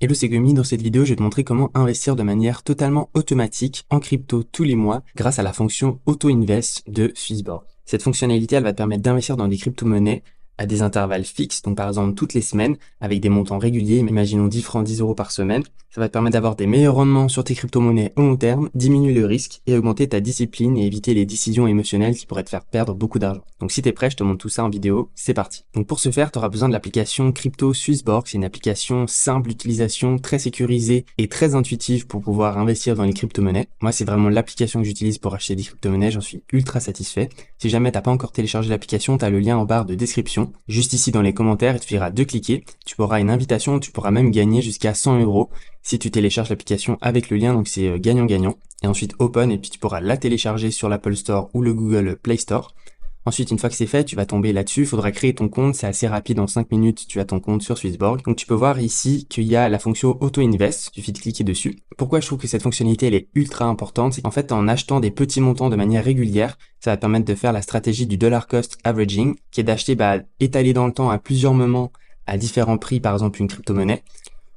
Hello, c'est Gumi. Dans cette vidéo, je vais te montrer comment investir de manière totalement automatique en crypto tous les mois grâce à la fonction Auto Invest de Swissborg. Cette fonctionnalité, elle va te permettre d'investir dans des crypto-monnaies à des intervalles fixes, donc par exemple toutes les semaines, avec des montants réguliers, imaginons 10 francs, 10 euros par semaine. Ça va te permettre d'avoir des meilleurs rendements sur tes crypto-monnaies au long terme, diminuer le risque et augmenter ta discipline et éviter les décisions émotionnelles qui pourraient te faire perdre beaucoup d'argent. Donc si t'es prêt, je te montre tout ça en vidéo, c'est parti. Donc pour ce faire, tu auras besoin de l'application Crypto Swissborg. C'est une application simple d'utilisation, très sécurisée et très intuitive pour pouvoir investir dans les crypto-monnaies. Moi, c'est vraiment l'application que j'utilise pour acheter des crypto-monnaies, j'en suis ultra satisfait. Si jamais t'as pas encore téléchargé l'application, tu as le lien en barre de description. Juste ici dans les commentaires, il te suffira de cliquer. Tu auras une invitation, tu pourras même gagner jusqu'à 100 € si tu télécharges l'application avec le lien, donc c'est gagnant-gagnant. Et ensuite open, et puis tu pourras la télécharger sur l'Apple Store ou le Google Play Store. Ensuite, une fois que c'est fait, tu vas tomber là-dessus, il faudra créer ton compte, c'est assez rapide, en 5 minutes, tu as ton compte sur Swissborg. Donc tu peux voir ici qu'il y a la fonction Auto Invest, il suffit de cliquer dessus. Pourquoi je trouve que cette fonctionnalité elle est ultra importante, c'est qu'en fait en achetant des petits montants de manière régulière, ça va te permettre de faire la stratégie du dollar cost averaging, qui est d'acheter étalé dans le temps à plusieurs moments à différents prix, par exemple une crypto-monnaie,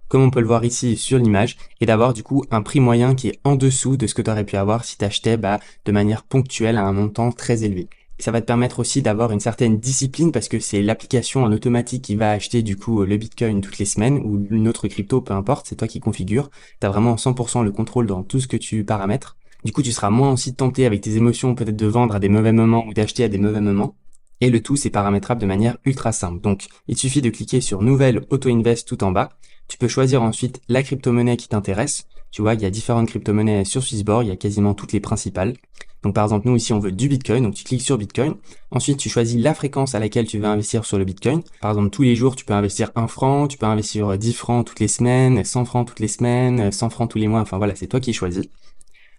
comme on peut le voir ici sur l'image, et d'avoir du coup un prix moyen qui est en dessous de ce que tu aurais pu avoir si tu achetais de manière ponctuelle à un montant très élevé. Ça va te permettre aussi d'avoir une certaine discipline parce que c'est l'application en automatique qui va acheter du coup le Bitcoin toutes les semaines ou une autre crypto, peu importe, c'est toi qui configures. Tu as vraiment 100% le contrôle dans tout ce que tu paramètres. Du coup, tu seras moins aussi tenté avec tes émotions peut-être de vendre à des mauvais moments ou d'acheter à des mauvais moments. Et le tout, c'est paramétrable de manière ultra simple. Donc, il suffit de cliquer sur Nouvelle Auto Invest tout en bas. Tu peux choisir ensuite la crypto-monnaie qui t'intéresse. Tu vois, il y a différentes crypto-monnaies sur Swissborg, il y a quasiment toutes les principales. Donc par exemple, nous ici, on veut du Bitcoin, donc tu cliques sur Bitcoin. Ensuite, tu choisis la fréquence à laquelle tu veux investir sur le Bitcoin. Par exemple, tous les jours, tu peux investir 1 franc, tu peux investir 10 francs toutes les semaines, 100 francs toutes les semaines, 100 francs tous les mois. Enfin voilà, c'est toi qui choisis.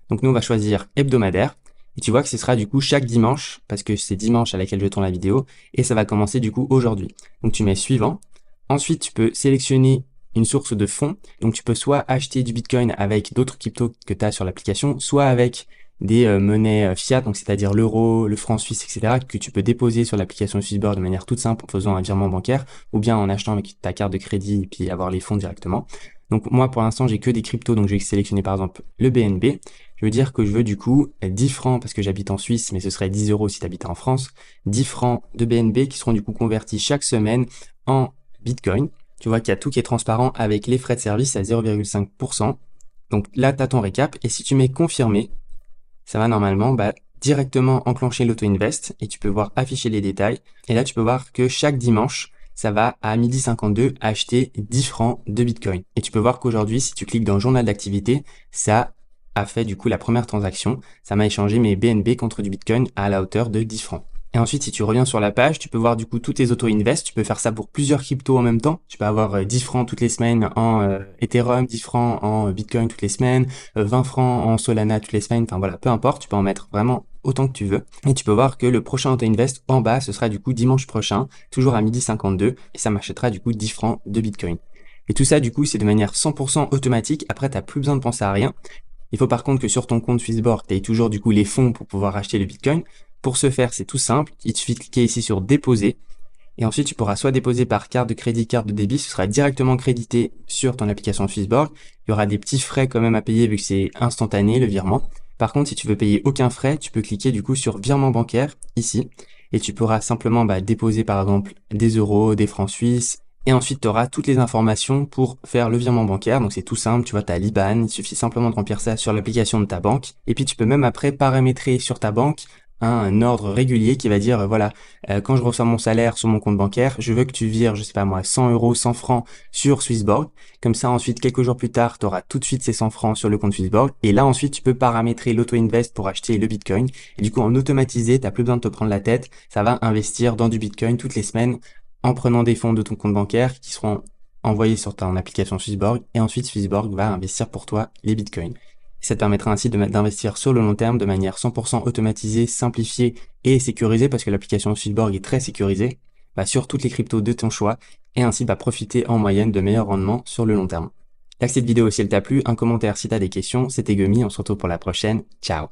Donc nous, on va choisir hebdomadaire. Et tu vois que ce sera du coup chaque dimanche, parce que c'est dimanche à laquelle je tourne la vidéo, et ça va commencer du coup aujourd'hui. Donc tu mets suivant. Ensuite, tu peux sélectionner une source de fonds. Donc tu peux soit acheter du Bitcoin avec d'autres cryptos que tu as sur l'application, soit avec des monnaies fiat, donc c'est-à-dire l'euro, le franc suisse, etc., que tu peux déposer sur l'application Swissborg de manière toute simple en faisant un virement bancaire, ou bien en achetant avec ta carte de crédit et puis avoir les fonds directement. Donc moi pour l'instant j'ai que des cryptos, donc je vais sélectionner par exemple le BNB. Je veux dire que je veux du coup 10 francs parce que j'habite en Suisse, mais ce serait 10 € si tu habites en France, 10 francs de BNB qui seront du coup convertis chaque semaine en Bitcoin. Tu vois qu'il y a tout qui est transparent avec les frais de service à 0,5%. Donc là, tu as ton récap. Et si tu mets confirmer, ça va normalement directement enclencher l'auto-invest et tu peux voir afficher les détails. Et là, tu peux voir que chaque dimanche, ça va à 12h52 acheter 10 francs de Bitcoin. Et tu peux voir qu'aujourd'hui, si tu cliques dans journal d'activité, ça a fait du coup la première transaction. Ça m'a échangé mes BNB contre du Bitcoin à la hauteur de 10 francs. Et ensuite, si tu reviens sur la page, tu peux voir du coup tous tes auto-invest. Tu peux faire ça pour plusieurs cryptos en même temps. Tu peux avoir 10 francs toutes les semaines en Ethereum, 10 francs en Bitcoin toutes les semaines, 20 francs en Solana toutes les semaines. Enfin voilà, peu importe, tu peux en mettre vraiment autant que tu veux. Et tu peux voir que le prochain auto-invest en bas, ce sera du coup dimanche prochain, toujours à 12h52. Et ça m'achètera du coup 10 francs de Bitcoin. Et tout ça, du coup, c'est de manière 100% automatique. Après, tu n'as plus besoin de penser à rien. Il faut par contre que sur ton compte Swissborg, tu aies toujours du coup les fonds pour pouvoir acheter le Bitcoin. Pour ce faire, c'est tout simple. Il te suffit de cliquer ici sur déposer. Et ensuite, tu pourras soit déposer par carte de crédit, carte de débit. Ce sera directement crédité sur ton application Swissborg. Il y aura des petits frais quand même à payer vu que c'est instantané le virement. Par contre, si tu veux payer aucun frais, tu peux cliquer du coup sur virement bancaire ici. Et tu pourras simplement déposer par exemple des euros, des francs suisses. Et ensuite, tu auras toutes les informations pour faire le virement bancaire. Donc, c'est tout simple. Tu vois, tu as l'IBAN. Il suffit simplement de remplir ça sur l'application de ta banque. Et puis, tu peux même après paramétrer sur ta banque un ordre régulier qui va dire, quand je reçois mon salaire sur mon compte bancaire, je veux que tu vires, je sais pas moi, 100 €, 100 francs sur Swissborg. Comme ça, ensuite, quelques jours plus tard, tu auras tout de suite ces 100 francs sur le compte Swissborg. Et là, ensuite, tu peux paramétrer l'auto-invest pour acheter le Bitcoin. Et du coup, en automatisé, t'as plus besoin de te prendre la tête. Ça va investir dans du Bitcoin toutes les semaines en prenant des fonds de ton compte bancaire qui seront envoyés sur ton application Swissborg. Et ensuite, Swissborg va investir pour toi les Bitcoins. Ça te permettra ainsi d'investir sur le long terme de manière 100% automatisée, simplifiée et sécurisée parce que l'application Swissborg est très sécurisée sur toutes les cryptos de ton choix et ainsi profiter en moyenne de meilleurs rendements sur le long terme. Like cette vidéo si elle t'a plu, un commentaire si t'as des questions, c'était Gumi, on se retrouve pour la prochaine, ciao.